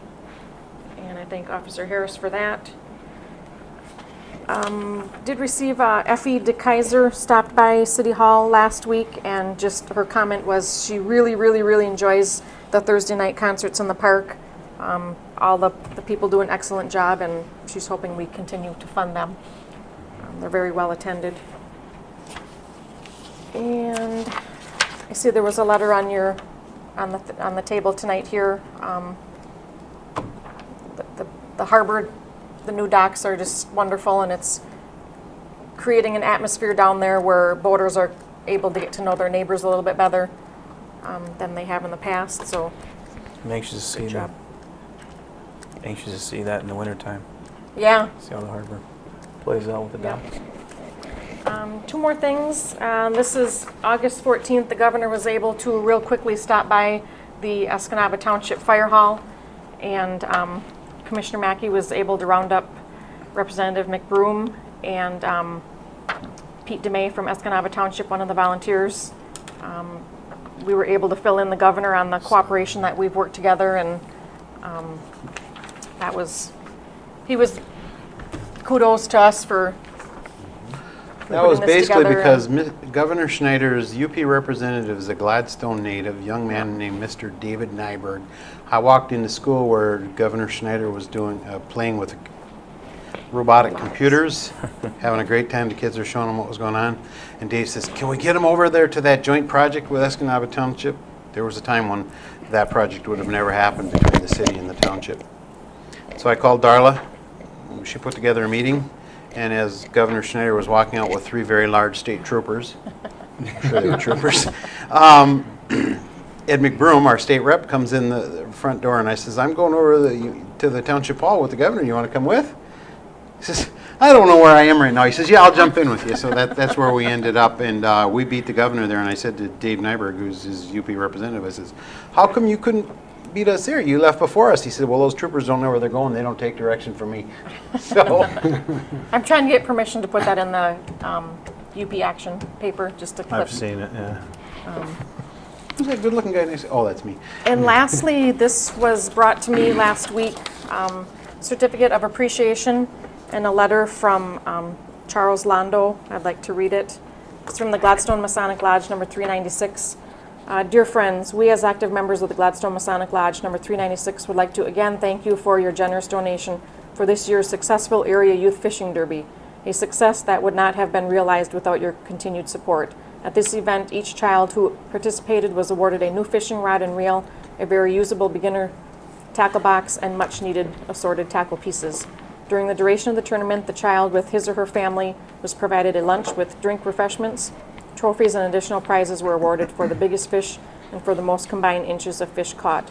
and I thank Officer Harris for that. Did receive Effie DeKaiser stopped by City Hall last week, and just her comment was she really, really, really enjoys the Thursday night concerts in the park. All the people do an excellent job, and she's hoping we continue to fund them. They're very well attended. And I see there was a letter on the table tonight here. The harbor, the new docks are just wonderful, and it's creating an atmosphere down there where boaters are able to get to know their neighbors a little bit better than they have in the past. So I'm anxious to see good job. that. Anxious to see that in the wintertime. Yeah. See how the harbor plays out with the Yep. docks. 2 more things. This is August 14th. The governor was able to real quickly stop by the Escanaba Township Fire Hall, and Commissioner Mackey was able to round up Representative McBroom and Pete DeMay from Escanaba Township, one of the volunteers. We were able to fill in the governor on the cooperation that we've worked together, and he was kudos to us for That was putting this basically together. because Governor Schneider's UP representative is a Gladstone native, young man named Mr. David Nyberg. I walked into school where Governor Schneider was playing with robotic computers, having a great time. The kids are showing him what was going on. And Dave says, "Can we get him over there to that joint project with Escanaba Township?" There was a time when that project would have never happened between the city and the township. So I called Darla. She put together a meeting. And as Governor Schneider was walking out with 3 very large state troopers, I'm sure they were troopers, Ed McBroom, our state rep, comes in the front door, and I says, I'm going over to the township hall with the governor. You want to come with? He says, I don't know where I am right now. He says, yeah, I'll jump in with you. So that's where we ended up, and we beat the governor there. And I said to Dave Nyberg, who's his UP representative, I says, how come you couldn't beat us there? You left before us. He said, well, those troopers don't know where they're going. They don't take direction from me. So I'm trying to get permission to put that in the UP action paper, just to clip. I've seen it, yeah. who's that good-looking guy next? Oh, that's me. And lastly, this was brought to me last week, certificate of appreciation and a letter from Charles Londo. I'd like to read it. It's from the Gladstone Masonic Lodge, number 396. Dear friends, we as active members of the Gladstone Masonic Lodge, number 396, would like to again thank you for your generous donation for this year's successful area youth fishing derby, a success that would not have been realized without your continued support. At this event, each child who participated was awarded a new fishing rod and reel, a very usable beginner tackle box, and much needed assorted tackle pieces. During the duration of the tournament, the child with his or her family was provided a lunch with drink refreshments. Trophies and additional prizes were awarded for the biggest fish and for the most combined inches of fish caught.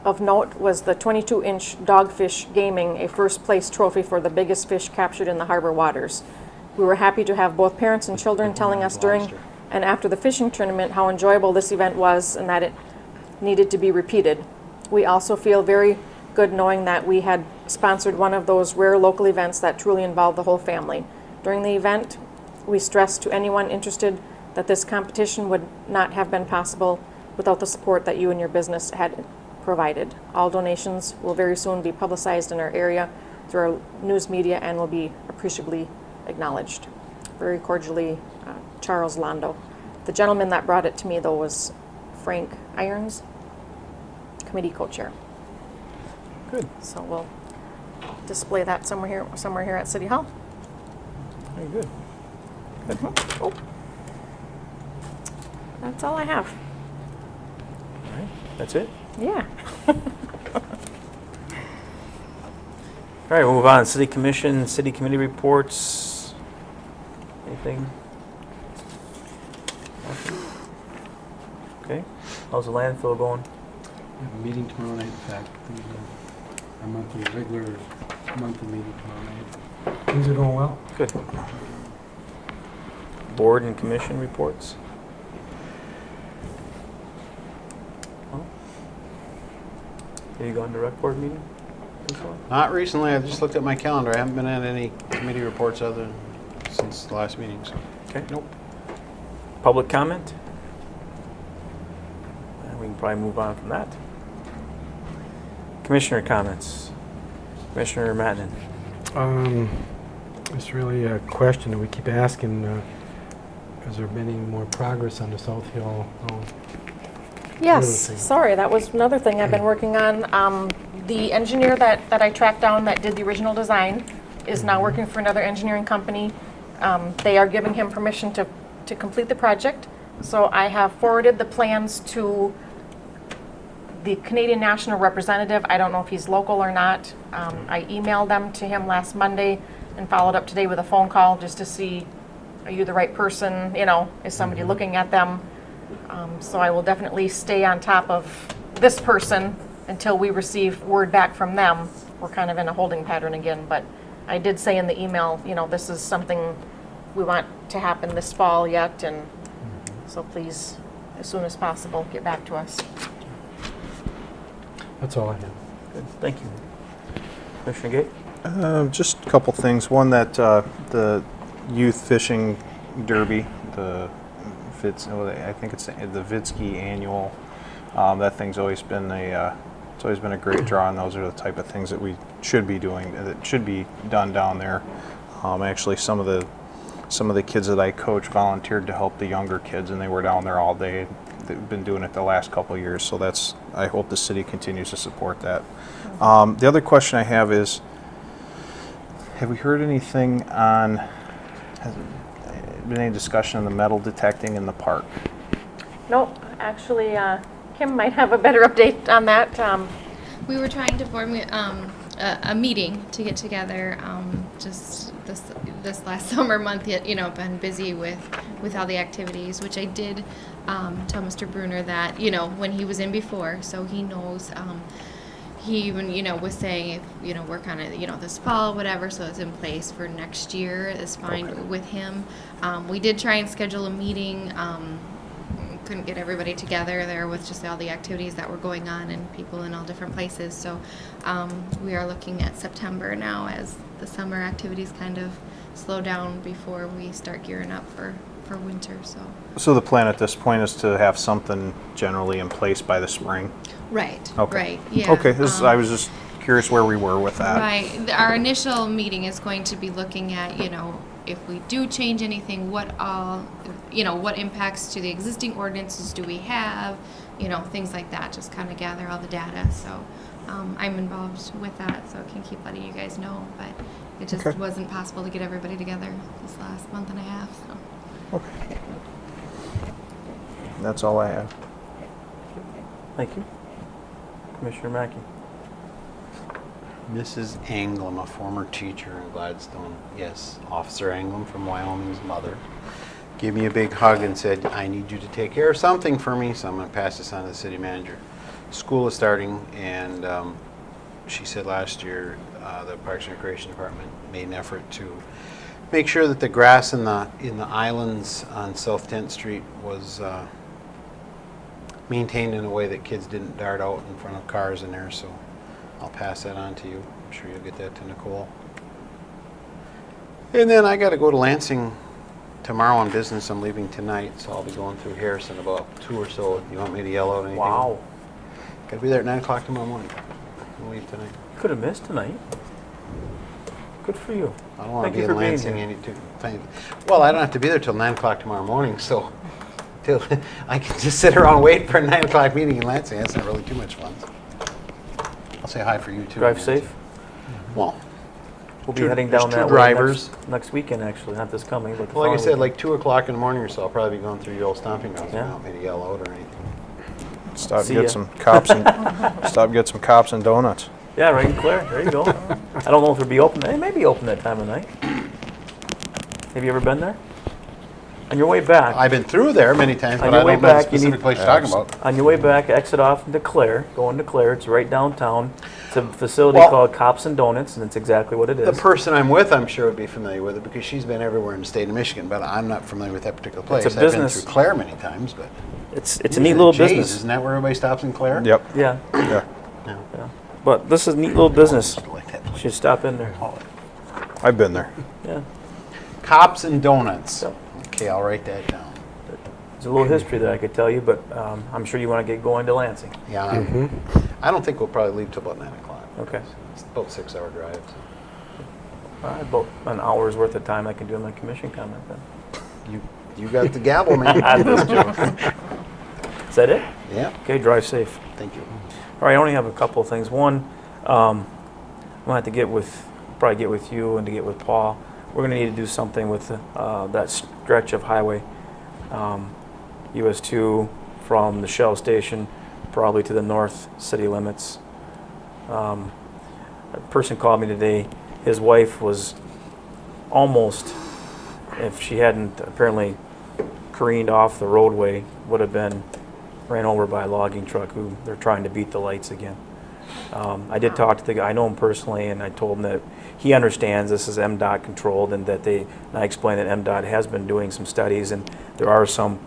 Of note was the 22-inch Dogfish Gaming, a first-place trophy for the biggest fish captured in the harbor waters. We were happy to have both parents and children telling us during and after the fishing tournament how enjoyable this event was and that it needed to be repeated. We also feel very good knowing that we had sponsored one of those rare local events that truly involved the whole family. During the event, we stressed to anyone interested that this competition would not have been possible without the support that you and your business had provided. All donations will very soon be publicized in our area through our news media and will be appreciably acknowledged. Very cordially, Charles Londo. The gentleman that brought it to me, though, was Frank Irons, committee co-chair. Good. So we'll display that somewhere here at City Hall. Very good. Oh. That's all I have. All right. That's it? Yeah. All right, we'll move on. City Commission, City Committee reports. Anything? Nothing? Okay. How's the landfill going? We have a meeting tomorrow night, in fact. Our monthly, regular monthly meeting tomorrow night. Things are going well. Good. Board and commission reports? Oh. Have you gone to rec board meeting? This one? Not recently. I just looked at my calendar. I haven't been at any committee reports other since the last meeting. So. Okay. Nope. Public comment? We can probably move on from that. Commissioner comments. Commissioner Madden. It's really a question that we keep asking. Has there been any more progress on the South Hill? Yes, Really? sorry, that was another thing I've been working on. The engineer that I tracked down that did the original design is now working for another engineering company. They are giving him permission to complete the project. So I have forwarded the plans to the Canadian National representative. I don't know if he's local or not. I emailed them to him last Monday and followed up today with a phone call just to see, are you the right person? You know, is somebody looking at them? So I will definitely stay on top of this person until we receive word back from them. We're kind of in a holding pattern again, but I did say in the email, you know, this is something we want to happen this fall yet, and so please, as soon as possible, get back to us. That's all I have. Good. Thank you. Commissioner Gate? Just a couple things. One, that the youth fishing derby, I think it's the Vitsky annual. That thing's always been it's always been a great draw, and those are the type of things that we should be doing. That should be done down there. Actually, some of the kids that I coach volunteered to help the younger kids, and they were down there all day. They've been doing it the last couple of years, so I hope the city continues to support that. The other question I have is, have we heard anything on, has there been any discussion on the metal detecting in the park? Nope, actually, Kim might have a better update on that. We were trying to a meeting to get together. Just this last summer month, yet been busy with all the activities, which I did tell Mr. Bruner that when he was in before, so he knows. He even was saying if we're kind of this fall, whatever, so it's in place for next year is fine with him. We did try and schedule a meeting. Couldn't get everybody together there with just all the activities that were going on and people in all different places. So we are looking at September now as the summer activities kind of slow down before we start gearing up for winter. So the plan at this point is to have something generally in place by the spring? Right. Okay. Right. Yeah. Okay. I was just curious where we were with that. Right. Our initial meeting is going to be looking at if we do change anything, what impacts to the existing ordinances do we have, things like that, just kind of gather all the data. So I'm involved with that, so I can keep letting you guys know, but it just wasn't possible to get everybody together this last month and a half. So. Okay. That's all I have. Thank you. Commissioner Mackey. Mrs. Anglem, a former teacher in Gladstone, yes, Officer Anglem from Wyoming's mother, gave me a big hug and said, I need you to take care of something for me, so I'm going to pass this on to the city manager. School is starting, and she said last year the Parks and Recreation Department made an effort to make sure that the grass in the islands on South 10th Street was maintained in a way that kids didn't dart out in front of cars in there, so I'll pass that on to you. I'm sure you'll get that to Nicole. And then I got to go to Lansing tomorrow on business. I'm leaving tonight, so I'll be going through Harrison about 2 or so. You want me to yell out anything? Wow. Got to be there at 9 o'clock tomorrow morning. I'll leave tonight. Could have missed tonight. Good for you. I don't want Thank to be you in for being Lansing here. Well, I don't have to be there till 9 o'clock tomorrow morning, so I can just sit around waiting for a 9 o'clock meeting in Lansing. That's not really too much fun. I'll say hi for you too. Drive Nancy. safe. Well, We'll be Two- heading there's down two that way drivers. next weekend, actually, not this coming, but the like I following said, weekend. like 2 o'clock in the morning or so, I'll probably be going through your old stomping grounds. Yeah. You don't want me to yell out or anything. Stop See get ya. some cops and get some cops and donuts. Yeah, right in Claire. There you go. I don't know if it'll be open. It may be open that time of night. Have you ever been there? On your way back, I've been through there many times, On but your I way don't know the back, you specific need- place you're talking about. on your way back, exit off into Claire, go into Claire. It's right downtown. It's a facility Well- called Cops and Donuts, and it's exactly what it The is. person I'm with, I'm sure, would be familiar with it because she's been everywhere in the state of Michigan, but I'm not familiar with that particular place. a I've been business. through Claire many times, but It's a neat little Jay's, business. Isn't that where everybody stops in Claire? Yep. Yeah, Yeah. No. yeah. But this is a neat little business. I like that You place. should stop in there. I've been there. Yeah. Cops and donuts. Yep. Okay, I'll write that down. There's a little history that I could tell you, but I'm sure you want to get going to Lansing. Yeah, I don't think we'll probably leave till about 9 o'clock. Okay. It's about a 6-hour drive. So. About an hour's worth of time I can do in my commission comment then. You got the gavel, man. I'm just joking. Is that it? Yeah, Okay, drive safe. thank you. All right, I only have a couple of things. One, I'm gonna have to probably get with you and to get with Paul. We're gonna need to do something with that stretch of highway, US 2 from the Shell station, probably to the north city limits. A person called me today. His wife was almost, if she hadn't apparently careened off the roadway, would have been ran over by a logging truck who they're trying to beat the lights again. I did talk to the guy, I know him personally, and I told him that he understands this is MDOT controlled and that and I explained that MDOT has been doing some studies and there are some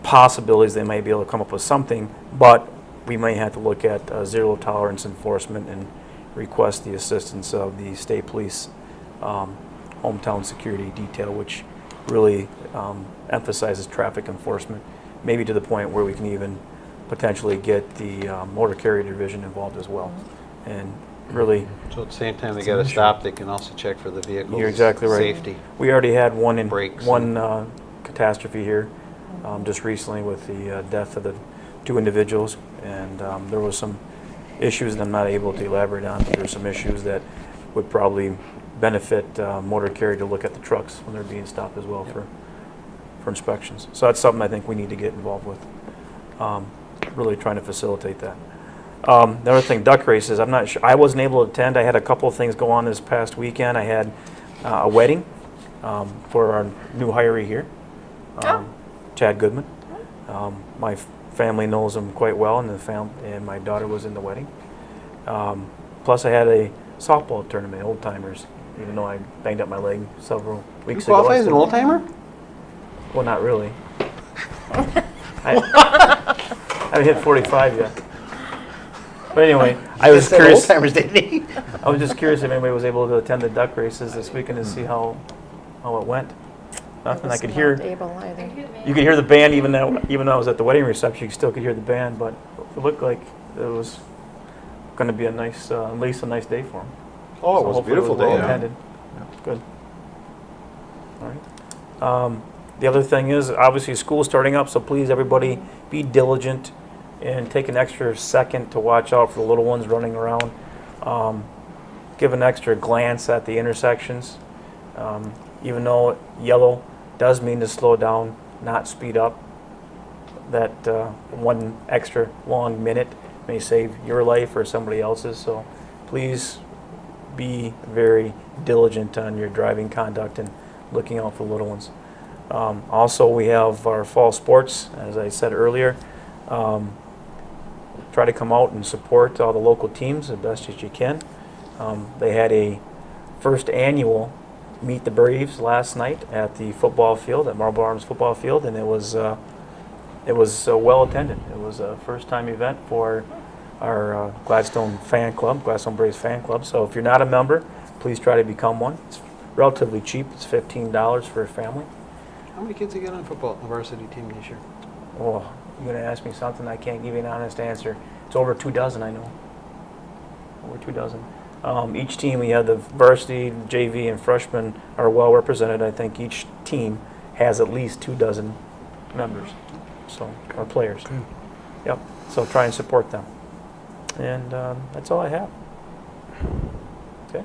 possibilities they might be able to come up with something, but we may have to look at zero tolerance enforcement and request the assistance of the state police hometown security detail, which really emphasizes traffic enforcement, maybe to the point where we can even potentially get the motor carrier division involved as well. And really, So at the same time they got to stop, they can also check for the vehicle's you're exactly right. safety. We already had one Brakes catastrophe here just recently with the death of the 2 individuals, and there was some issues that I'm not able to elaborate on. There's some issues that would probably benefit motor carrier to look at the trucks when they're being stopped as well for inspections. So that's something I think we need to get involved with. Really trying to facilitate that. The other thing, duck races, I'm not sure, I wasn't able to attend. I had a couple of things go on this past weekend. I had a wedding for our new hiree here, Chad Goodman. My family knows him quite well, and my daughter was in the wedding. Plus, I had a softball tournament, old timers, even though I banged up my leg several You weeks ago. qualify as an old timer? Well, not really. I haven't hit 45 yet. But anyway, I was curious. Old timers, didn't he? I was just curious if anybody was able to attend the duck races this weekend to see how it went. Nothing. I could hear. Able either. You could hear the band even though I was at the wedding reception. You still could hear the band, but it looked like it was going to be a nice, at least a nice day for them. Oh, it was a hopefully beautiful well day. attended. Good. All right. The other thing is, obviously, school's starting up, so please, everybody, be diligent and take an extra second to watch out for the little ones running around. Give an extra glance at the intersections. Even though yellow does mean to slow down, not speed up, that one extra long minute may save your life or somebody else's. So please be very diligent on your driving conduct and looking out for little ones. Also, we have our fall sports, as I said earlier. Try to come out and support all the local teams as best as you can. They had a first annual Meet the Braves last night at the football field, at Marble Arms football field, and it was well attended. It was a first-time event for our Gladstone fan club, Gladstone Braves fan club. So if you're not a member, please try to become one. It's relatively cheap. It's $15 for a family. How many kids you got on football, the varsity team this year? Oh, you're going to ask me something I can't give you an honest answer. It's over 24, I know. Over 24. Each team, we have the varsity, JV, and freshmen are well represented. I think each team has at least 24 members, so or players. Good. Yep. So try and support them. And that's all I have. Okay.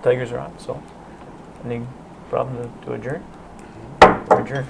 Tigers are on. So, any problem to adjourn? We're adjourned.